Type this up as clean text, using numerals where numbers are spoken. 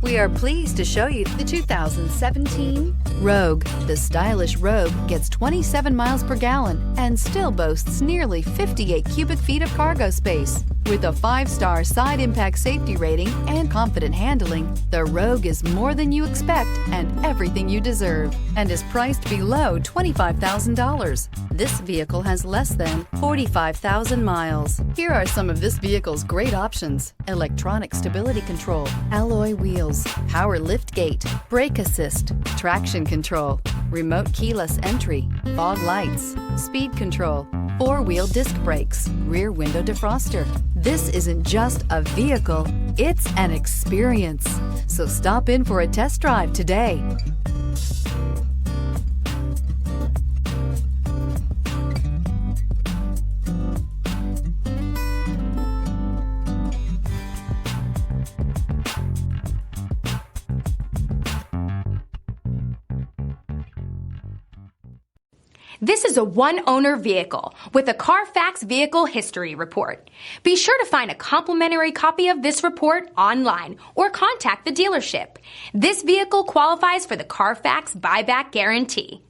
We are pleased to show you the 2017 Rogue. The stylish Rogue gets 27 miles per gallon and still boasts nearly 58 cubic feet of cargo space. With a 5-star side impact safety rating and confident handling, the Rogue is more than you expect and everything you deserve, and is priced below $25,000. This vehicle has less than 45,000 miles. Here are some of this vehicle's great options: electronic stability control, alloy wheels, power lift gate, brake assist, traction control, remote keyless entry, fog lights, speed control, 4-wheel disc brakes, rear window defroster. This isn't just a vehicle, it's an experience. So stop in for a test drive today. This is a one-owner vehicle with a Carfax Vehicle History Report. Be sure to find a complimentary copy of this report online or contact the dealership. This vehicle qualifies for the Carfax Buyback Guarantee.